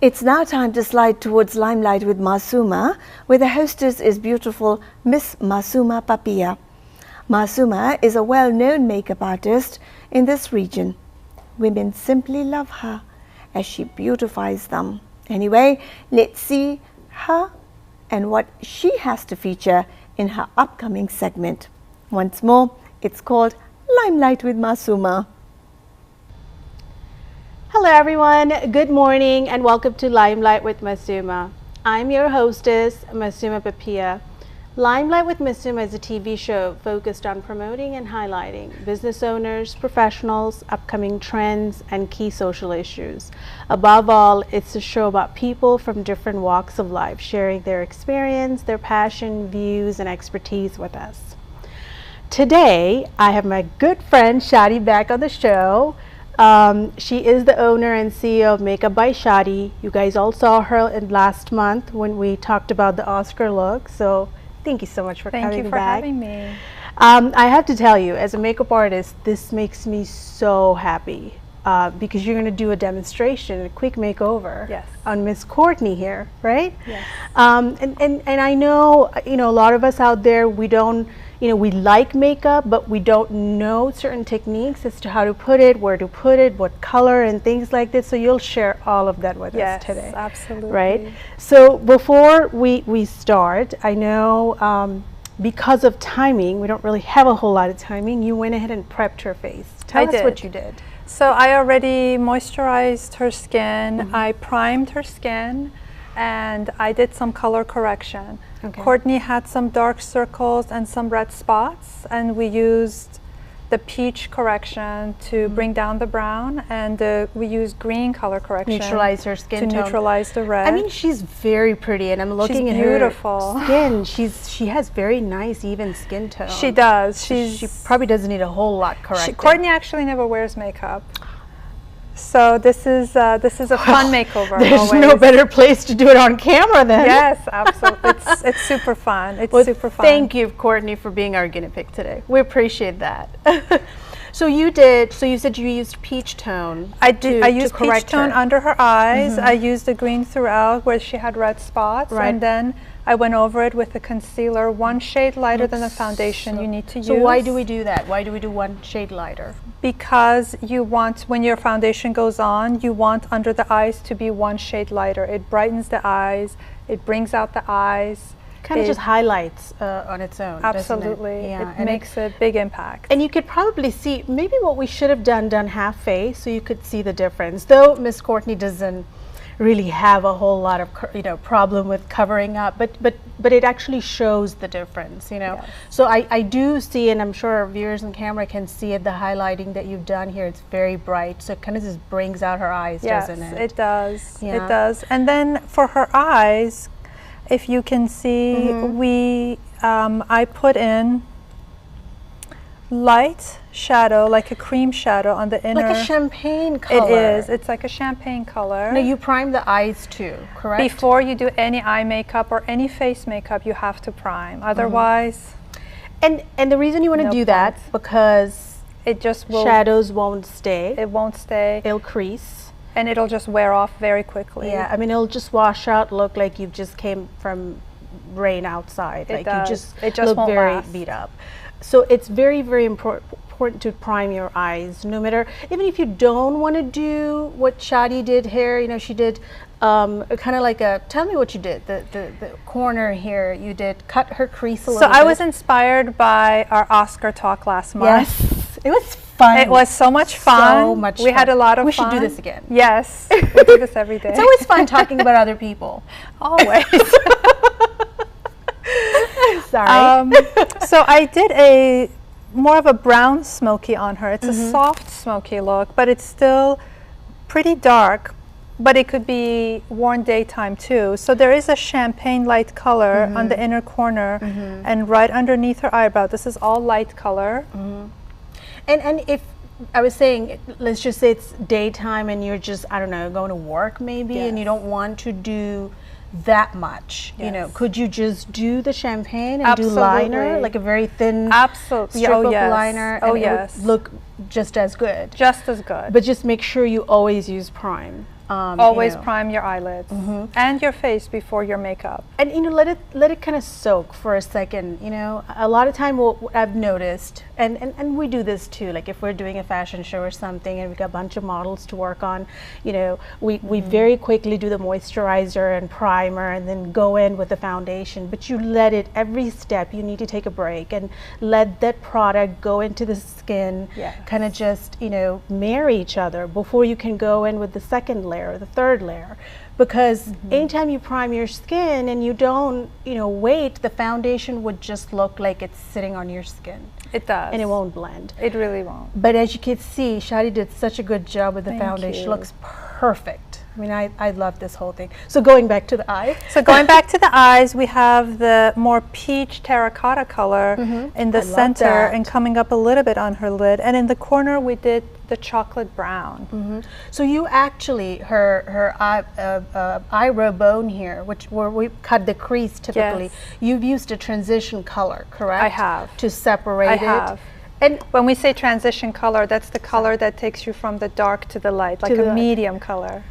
It's now time to slide towards Limelight with Masuma, where the hostess is beautiful Miss Masuma Papia. Masuma is a well-known makeup artist in this region. Women simply love her as she beautifies them. Anyway, let's see her and what she has to feature in her upcoming segment. Once more, it's called Limelight with Masuma. Hello everyone, good morning and welcome to Limelight with Masuma. I'm your hostess, Masuma Papia. Limelight with Masuma is a TV show focused on promoting and highlighting business owners, professionals, upcoming trends, and key social issues. Above all, it's a show about people from different walks of life sharing their experience, their passion, views, and expertise with us. Today, I have my good friend Shadi back on the show. She is the owner and CEO of Makeup by Shadi. You guys all saw her in last month when we talked about the Oscar look. So thank you so much for coming back. Thank you for having me. I have to tell you, as a makeup artist, this makes me so happy because you're going to do a demonstration, a quick makeover on Miss Courtney here, right? Yes. And I know, a lot of us out there, we don't, we like makeup, but we don't know certain techniques as to how to put it, where to put it, what color and things like this. So you'll share all of that with us today. Yes, absolutely. Right? So before we start, I know because of timing, we don't really have a whole lot of timing. You went ahead and prepped her face. Tell us what you did. So I already moisturized her skin. I primed her skin. And I did some color correction. Courtney had some dark circles and some red spots, and we used the peach correction to bring down the brown, and we used green color correction neutralize her skin to tone. Neutralize the red. I mean, she's very pretty, and I'm looking at beautiful. Her skin. She has very nice, even skin tone. She does. She probably doesn't need a whole lot corrected. Courtney actually never wears makeup. So this is a fun makeover. There's no better place to do it on camera then. Yes, absolutely. It's super fun. It's super fun. Thank you, Courtney, for being our guinea pig today. We appreciate that. So you said you used peach tone. I used peach tone under her eyes. I used the green throughout where she had red spots, and then I went over it with a concealer, one shade lighter than the foundation you need to use. So why do we do that? Why do we do one shade lighter? Because you want, when your foundation goes on, you want under the eyes to be one shade lighter. It brightens the eyes, it brings out the eyes. Kind of just highlights on its own. Absolutely. Yeah. It makes a big impact. And you could probably see, maybe what we should have done half face so you could see the difference. Though Miss Courtney doesn't really have a whole lot of problem with covering up, but it actually shows the difference, Yes. So I do see, and I'm sure our viewers on camera can see it, the highlighting that you've done here. It's very bright, so it kind of just brings out her eyes, doesn't it? Yes, it does. Yeah. It does. And then for her eyes, if you can see, I put in light shadow, like a cream shadow on the inner. Like a champagne color. It is. It's like a champagne color. Now you prime the eyes too, correct? Before you do any eye makeup or any face makeup, you have to prime. Otherwise, and the reason you want to do that because it just will. Shadows won't stay. It won't stay. It'll crease. And it'll just wear off very quickly. Yeah, I mean, it'll just wash out, look like you just came from rain outside. It does. You just look won't very last. beat up. So it's very, very important to prime your eyes, no matter, even if you don't want to do what Shadi did here, she did kind of like tell me what you did, the corner here, you did cut her crease a little bit. So I was inspired by our Oscar talk last month. Yes, it was fun. It was so much fun. So much We had a lot of fun. We should do this again. Yes, we do this every day. It's always fun talking about other people. Always. Sorry. So I did more of a brown smoky on her. It's a soft smoky look, but it's still pretty dark, but it could be worn daytime too. So there is a champagne light color on the inner corner and right underneath her eyebrow. This is all light color. And if I was saying, let's just say it's daytime and you're just, I don't know, going to work maybe, and you don't want to do that much, could you just do the champagne and do liner, like a very thin strip of liner, and it would look just as good? Just as good. But just make sure you always use prime. Always prime your eyelids and your face before your makeup. And let it kind of soak for a second. A lot of time what I've noticed, and we do this too, like if we're doing a fashion show or something and we've got a bunch of models to work on, we very quickly do the moisturizer and primer and then go in with the foundation. But you let it, every step you need to take a break and let that product go into the skin, kind of just marry each other before you can go in with the second layer or the third layer. Because anytime you prime your skin and you don't wait, the foundation would just look like it's sitting on your skin. It does. And it won't blend. It really won't. But as you can see, Shadi did such a good job with the Thank foundation. you. Looks perfect. I mean, I love this whole thing. So going back to the eye. So going back to the eyes, we have the more peach terracotta color in the center and coming up a little bit on her lid. And in the corner, we did the chocolate brown. So you actually, her eyebrow bone here, where we cut the crease typically, you've used a transition color, correct? I have. To separate it. I have. And when we say transition color, that's the color that takes you from the dark to the light, like a medium color.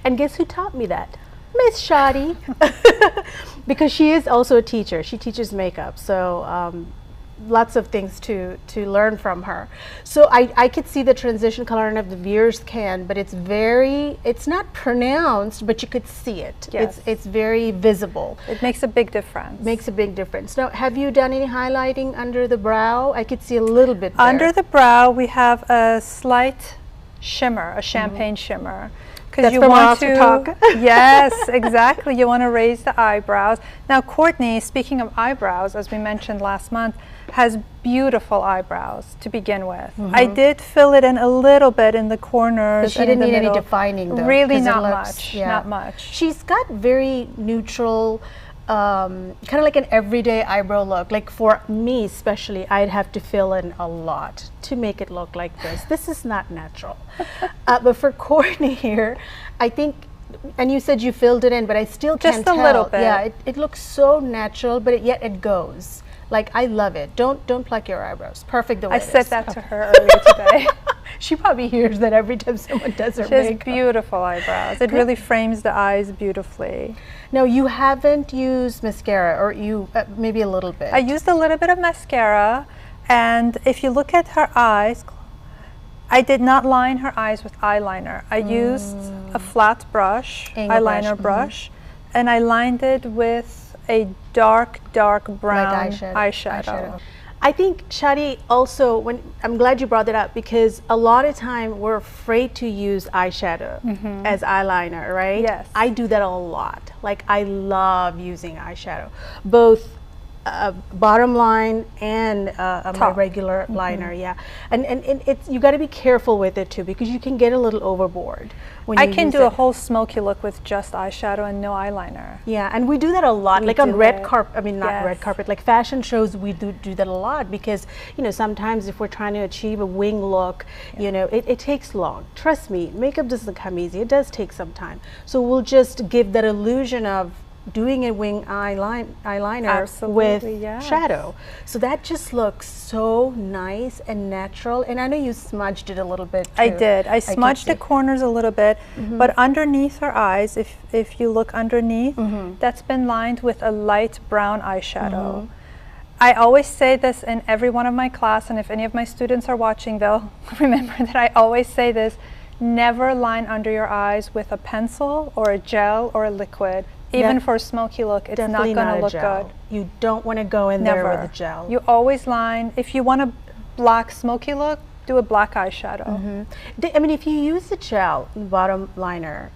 And guess who taught me that? Miss Shadi. Because she is also a teacher. She teaches makeup. So lots of things to learn from her. So I could see the transition color, and if the viewers can, but it's not pronounced, but you could see it. Yes. It's very visible. It makes a big difference. Makes a big difference. Now, have you done any highlighting under the brow? I could see a little bit there. Under the brow, we have a slight shimmer, a champagne shimmer. Because you want to talk. Yes, exactly. You want to raise the eyebrows. Now, Courtney, speaking of eyebrows, as we mentioned last month, has beautiful eyebrows to begin with. I did fill it in a little bit in the corners. She didn't need any defining, though. Really, not much. Not much. She's got very neutral, kind of like an everyday eyebrow look. Like for me especially, I'd have to fill in a lot to make it look like this. This is not natural. But for Courtney here, I think, and you said you filled it in, but I still can't tell. Just a little bit. Yeah, it looks so natural, but yet it goes. Like, I love it. Don't pluck your eyebrows. Perfect the way I it is. said that to her earlier today. She probably hears that every time someone does her makeup. She makeup. has beautiful eyebrows. It really frames the eyes beautifully. Now, you haven't used mascara, or you maybe a little bit. I used a little bit of mascara, and if you look at her eyes, I did not line her eyes with eyeliner. I used a flat brush, eyeliner brush, and I lined it with a dark brown eyeshadow. I think, Shadi, also, I'm glad you brought that up, because a lot of time we're afraid to use eyeshadow as eyeliner, right? Yes. I do that a lot. Like, I love using eyeshadow, both bottom line and my regular liner, and it's, you got to be careful with it too, because you can get a little overboard when you I can use do it. a whole smoky look with just eyeshadow and no eyeliner. Yeah, and we do that a lot, like on red carpet. I mean, not Yes. red carpet, like fashion shows. We do that a lot, because sometimes if we're trying to achieve a wing look, it takes long. Trust me, makeup doesn't come easy. It does take some time. So we'll just give that illusion of doing a wing eyeliner with shadow. So that just looks so nice and natural. And I know you smudged it a little bit too. I did. I smudged the corners a little bit, but underneath her eyes, if you look underneath, that's been lined with a light brown eyeshadow. I always say this in every one of my class, and if any of my students are watching, they'll remember that I always say this: never line under your eyes with a pencil or a gel or a liquid. Even for a smoky look, it's not going to look good. You don't want to go in there with a gel. You always line. If you want a black smoky look, do a black eyeshadow. I mean, if you use the gel bottom liner,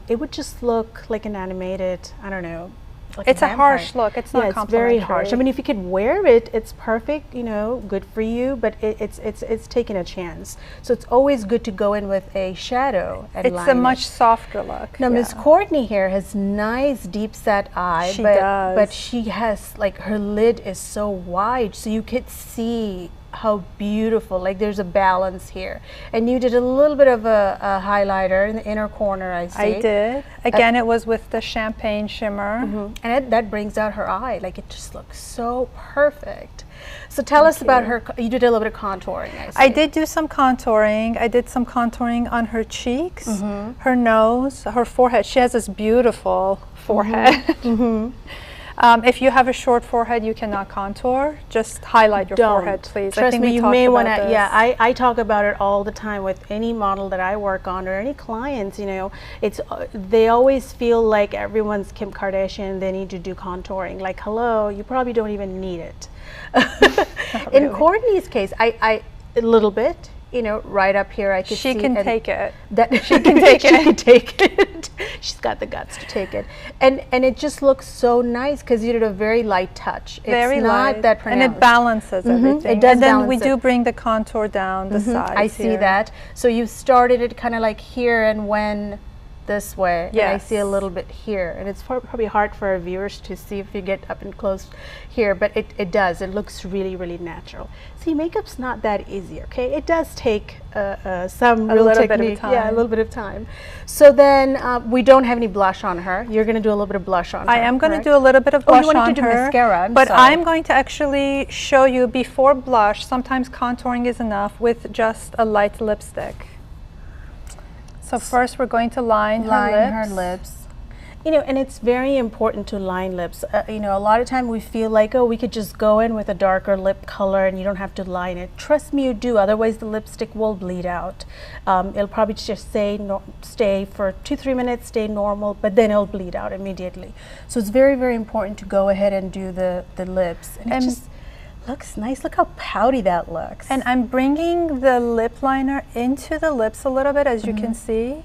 it would just look like an animated, I don't know. Like it's a harsh look. It's not complimentary. It's very harsh. I mean, if you could wear it, it's perfect, good for you, but it's taking a chance. So it's always good to go in with a shadow and line It's a much softer look. Now, Miss Courtney here has nice deep set eye, She does. But she has, like, her lid is so wide, so you could see how beautiful, like there's a balance here. And you did a little bit of a highlighter in the inner corner, I see. I did. Again, it was with the champagne shimmer. And that brings out her eye, like it just looks so perfect. So tell us about her. You did a little bit of contouring. I did do some contouring. I did some contouring on her cheeks, her nose, her forehead. She has this beautiful forehead. If you have a short forehead, you cannot contour. Just highlight your forehead, please. Trust me, you may want to. Yeah, I talk about it all the time with any model that I work on or any clients. You know, it's they always feel like everyone's Kim Kardashian. They need to do contouring. Like, hello, you probably don't even need it. In Courtney's case, I a little bit. You know, right up here, I could see. She can take it. That she can take it. She can take it. She's got the guts to take it, and it just looks so nice because you did a very light touch. Very it's not light, that pronounced. and it balances everything. It does. And then we do bring the contour down the sides. I see that. So you started it kind of like here and went this way. Yes. And I see a little bit here, and it's probably hard for our viewers to see if you get up and close here, but it does. It looks really, really natural. See, makeup's not that easy, okay? It does take some real technique. Yeah, a little bit of time. So then we don't have any blush on her. You're going to do a little bit of blush on her. I am going to do a little bit of blush on her. You want to do mascara, but I'm going to actually show you before blush. Sometimes contouring is enough with just a light lipstick. So first we're going to line her lips. You know, and it's very important to line lips. You know, a lot of time we feel like, oh, we could just go in with a darker lip color and you don't have to line it. Trust me, you do. Otherwise, the lipstick will bleed out. It'll probably just stay for 2-3 minutes, stay normal, but then it'll bleed out immediately. So it's very, very important to go ahead and do the lips. And it just looks nice. Look how pouty that looks. And I'm bringing the lip liner into the lips a little bit, as you can see,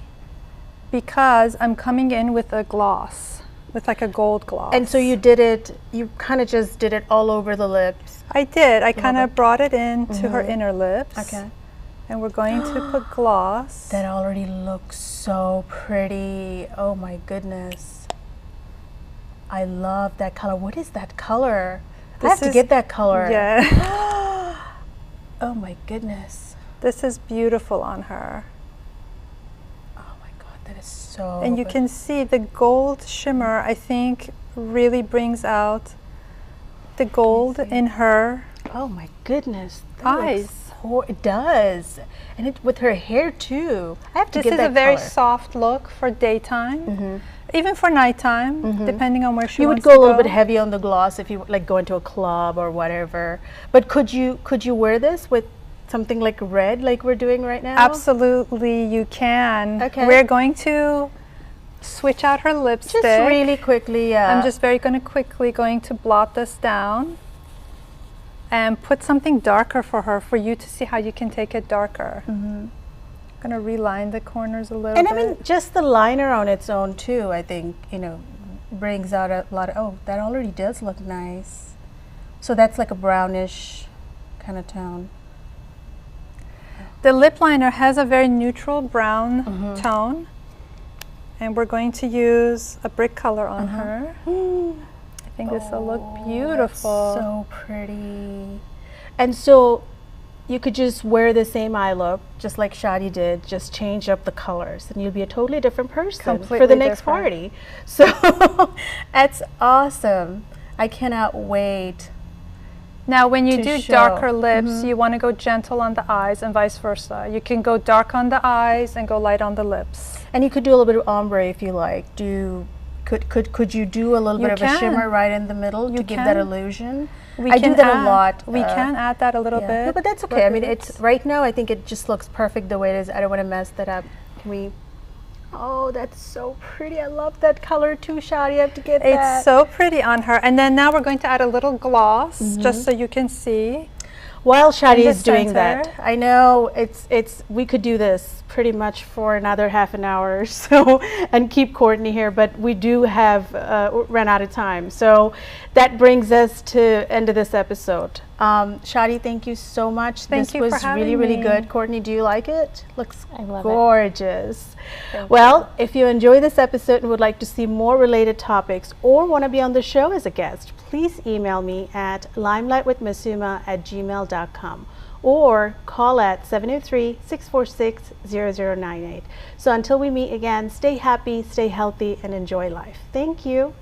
because I'm coming in with a gloss, with like a gold gloss. And so you did it, you kind of just did it all over the lips. I did. I kind of brought it in to her inner lips. Okay. And we're going to put gloss. That already looks so pretty. Oh my goodness. I love that color. What is that color? I have to get that color. Yeah. Oh my goodness. This is beautiful on her. Oh my God, that is so And you can see the gold shimmer, I think, really brings out the gold in her Oh my goodness. eyes. It does. And it with her hair too. I have to This get is that a very color. soft look for daytime. Even for nighttime, depending on where she You would wants go to a little bit heavy on the gloss if you like go into a club or whatever. But could you wear this with something like red, like we're doing right now? Absolutely, you can. Okay. We're going to switch out her lipstick. Just really quickly, yeah. I'm just quickly going to blot this down and put something darker for her, for you to see how you can take it darker. I'm going to reline the corners a little And bit. I mean, just the liner on its own too, I think, you know, brings out a lot of, oh, that already does look nice. So that's like a brownish kind of tone. The lip liner has a very neutral brown tone, and we're going to use a brick color on her. I think this will look beautiful. So pretty. And so you could just wear the same eye look, just like Shadi did, just change up the colors, and you'll be a totally different person Completely for the next different. party. So that's awesome. I cannot wait. Now, when you to do show. darker lips, you want to go gentle on the eyes and vice versa. You can go dark on the eyes and go light on the lips. And you could do a little bit of ombre if you like. Could you do a little bit of a shimmer right in the middle to give that illusion? I do that a lot. We can add that a little bit. No, but that's okay. I mean, it's right now. I think it just looks perfect the way it is. I don't want to mess that up. Can we? Oh, that's so pretty. I love that color too, Shadi. I have to get that. It's so pretty on her. And then now we're going to add a little gloss, just so you can see. While Shadi In the is doing center. that, I know we could do this pretty much for another half an hour or so and keep Courtney here, but we do have run out of time. So that brings us to end of this episode. Shadi, thank you so much. Thank you for This was having really, really me. good. Courtney, do you like it? Looks I love it. gorgeous. Thank Well, if you enjoy this episode and would like to see more related topics or want to be on the show as a guest, please email me at limelightwithmasuma@gmail.com or call at 703-646-0098. So until we meet again, stay happy, stay healthy, and enjoy life. Thank you.